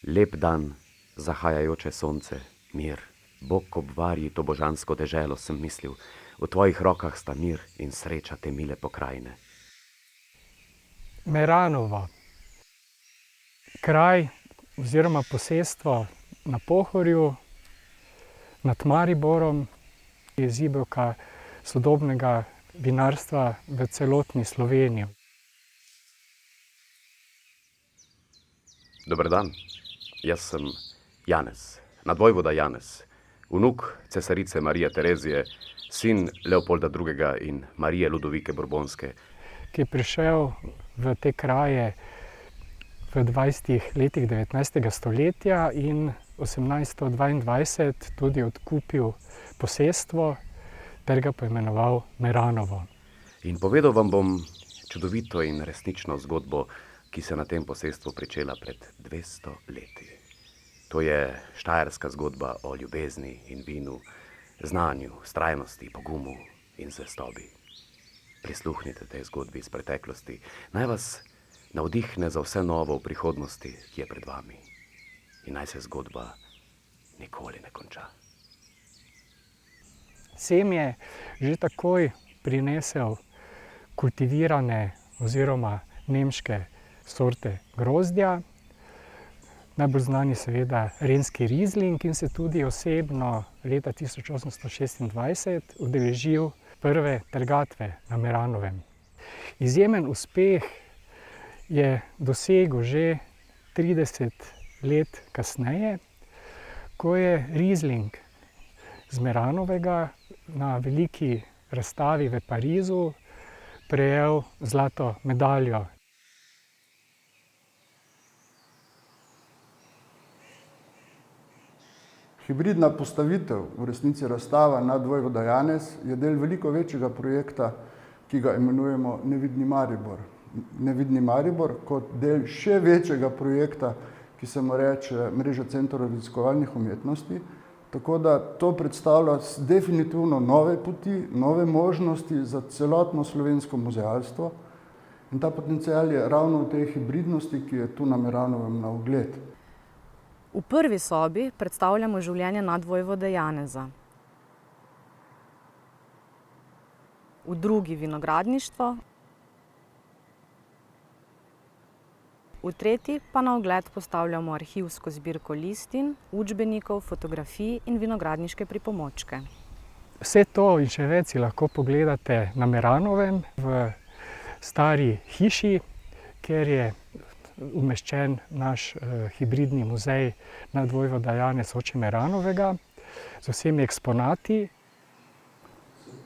Lep dan, zahajajoče sonce, mir. Bog obvari to božansko deželo, sem mislil. V tvojih rokah sta mir in sreča te mile pokrajine. Meranovo. Kraj oziroma posestvo na Pohorju nad Mariborom je zibelka sodobnega vinarstva v celotni Sloveniji. Dober dan, jaz sem Janez, nadvojvoda Janez, vnuk cesarice Marije Terezije, sin Leopolda II. In Marije Ludovike Borbonske, ki je prišel v te kraje v 20 letih 19. stoletja in 1822 tudi odkupil posestvo ter ga poimenoval Meranovo. in povedal vam bom čudovito in resnično zgodbo, ki se na tem posestvu pričela pred 200 leti. To je štajerska zgodba o ljubezni in vinu, znanju, vztrajnosti, pogumu in zvestobi. Prisluhnite tej zgodbi iz preteklosti, naj vas navdihne za vse novo v prihodnosti, ki je pred vami. In naj se zgodba nikoli ne konča. Sem je že takoj prinesel kultivirane oziroma nemške sorte grozdja. Najbolj znan je seveda renski rizling in se tudi osebno leta 1826 udeležil prve trgatve na Meranovem. Izjemen uspeh je dosegel že 30 let kasneje, ko je rizling z Meranovega na veliki razstavi v Parizu prejel zlato medaljo. Hibridna postavitev, v resnici razstava Nadvojvoda Janez, je del veliko večjega projekta, ki ga imenujemo Nevidni Maribor. Nevidni Maribor kot del še večjega projekta, ki se mu reče Mreža centrov raziskovalnih umetnosti. Tako da to predstavlja definitivno nove poti, nove možnosti za celotno slovensko muzealstvo. In ta potencial je ravno v tej hibridnosti, ki je tu na Meranovem na ogled. V prvi sobi predstavljamo življenje nadvojvode Janeza. V drugi vinogradništvo. V tretji pa na ogled postavljamo arhivsko zbirko listin, učbenikov, fotografij in vinogradniške pripomočke. Vse to in še več si lahko pogledate na Meranovem v stari hiši, kjer je umeščen naš hibridni muzej Nadvojvoda Janez oče Meranovega z vsemi eksponati.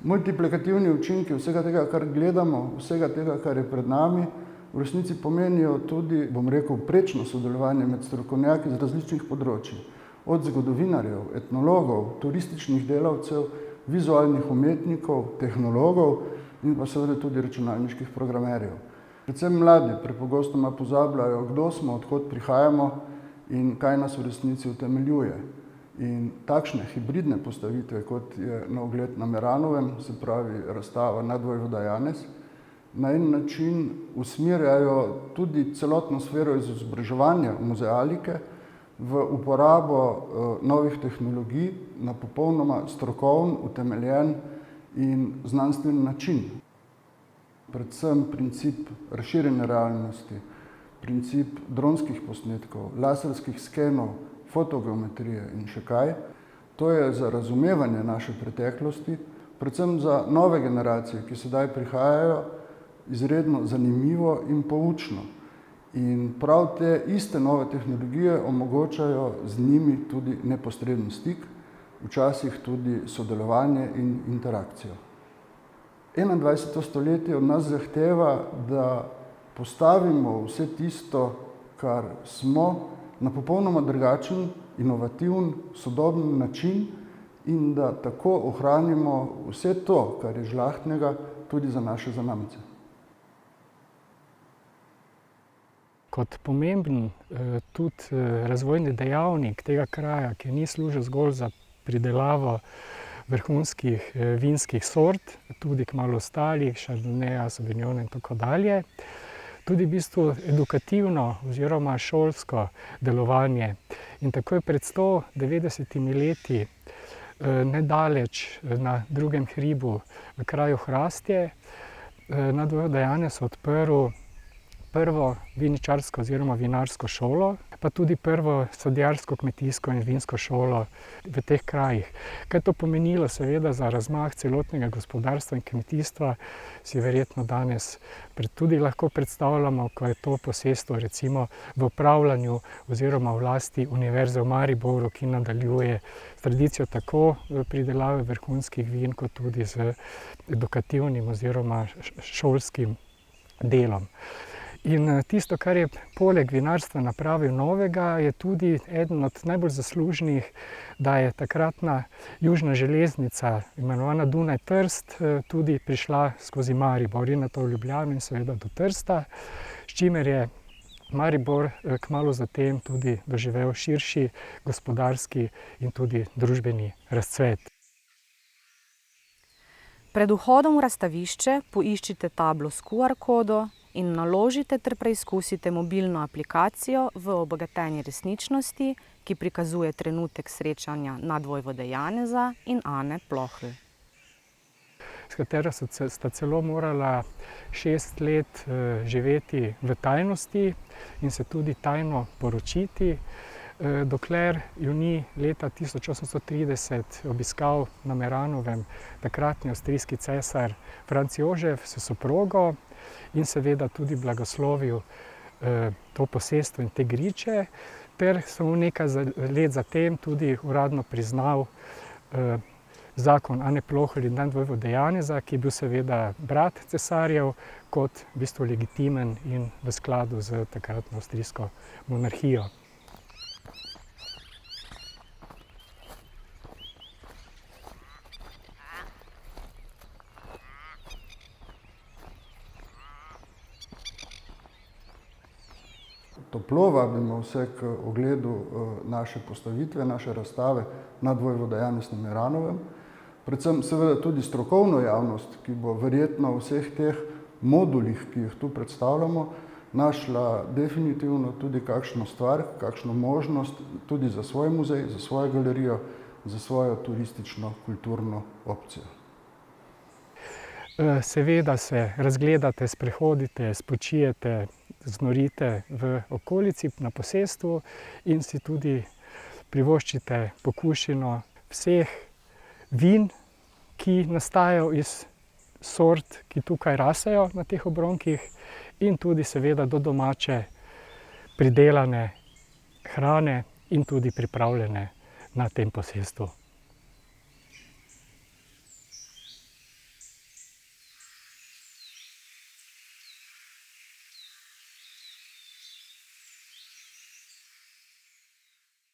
Multiplikativni učinki vsega tega, kar gledamo, vsega tega, kar je pred nami, v resnici pomenijo tudi, bom rekel, prečno sodelovanje med strokovnjaki z različnih področij. Od zgodovinarjev, etnologov, turističnih delavcev, vizualnih umetnikov, tehnologov in pa seveda tudi računalniških programerjev. Predvsem mladi prepogostoma pozabljajo, kdo smo, od kod prihajamo in kaj nas v resnici utemeljuje. In takšne hibridne postavitve, kot je na ogled na Meranovem, se pravi razstava Nadvojvoda Janez, na en način usmerjajo tudi celotno sfero izobraževanja muzealike v uporabo novih tehnologij na popolnoma strokoven, utemeljen in znanstven način. Predvsem princip razširjene realnosti, princip dronskih posnetkov, laserskih skenov, fotogeometrije in še kaj. To je za razumevanje naše preteklosti, predvsem za nove generacije, ki sedaj prihajajo, izredno zanimivo in poučno. In prav te iste nove tehnologije omogočajo z njimi tudi neposreden stik, včasih tudi sodelovanje in interakcijo. 21. stoletje od nas zahteva, da postavimo vse tisto, kar smo, na popolnoma drugačen, inovativen, sodoben način in da tako ohranimo vse to, kar je žlahtnega, tudi za naše zanamce. Kot pomemben tudi razvojni dejavnik tega kraja, ki ni služil zgolj za pridelavo vrhunskih vinskih sort, tudi kmalu ostalih, Chardonnaya, Sauvignona in tako dalje. tudi v bistvu edukativno oziroma šolsko delovanje. In tako je pred 190 leti nedaleč na drugem hribu v kraju Hrastje nad vojvodo Janez odprl prvo viničarsko oziroma vinarsko šolo, pa tudi prvo sadjarsko, kmetijsko in vinsko šolo v teh krajih. Kaj to pomenilo seveda za razmah celotnega gospodarstva in kmetijstva, si verjetno danes tudi lahko predstavljamo, ko je to posestvo recimo v upravljanju oziroma v lasti Univerze v Mariboru, ki nadaljuje s tradicijo tako pridelave vrhunskih vin, kot tudi z edukativnim oziroma šolskim delom. In tisto, kar je poleg vinarstva napravil novega, je tudi eden od najbolj zaslužnih, da je takratna južna železnica, imenovana Dunaj-Trst, tudi prišla skozi Maribor in nato v Ljubljano in seveda do Trsta, s čimer je Maribor kmalu zatem tudi doživel širši gospodarski in tudi družbeni razcvet. Pred vhodom v razstavišče poiščite tablo s QR kodo in naložite ter preizkusite mobilno aplikacijo v obogatenje resničnosti, ki prikazuje trenutek srečanja nadvojvode Janeza in Ane Plohl. S katero sta celo morala 6 let živeti v tajnosti in se tudi tajno poročiti, dokler ju ni leta 1830 obiskal na Meranovem takratni avstrijski cesar Franc Jožef s soprogo in seveda tudi blagoslovil to posestvo in te griče, ter samo nekaj let zatem tudi uradno priznal zakon Ane Plohl in nadvojvode Janeza, ki je bil seveda brat cesarjev, kot v bistvu legitimen in v skladu z takratno avstrijsko monarhijo. Toplo vabimo vse k ogledu naše postavitve, naše razstave Nadvojvoda Janez na Meranovem. Predvsem seveda tudi strokovno javnost, ki bo verjetno v vseh teh modulih, ki jih tu predstavljamo, našla definitivno tudi kakšno stvar, kakšno možnost tudi za svoj muzej, za svojo galerijo, za svojo turistično, kulturno opcijo. Seveda se razgledate, sprehodite, spočijete, znorite v okolici na posestvu in si tudi privoščite pokušino vseh vin, ki nastajajo iz sort, ki tukaj rasejo na teh obronkih, in tudi seveda do domače pridelane hrane in tudi pripravljene na tem posestvu.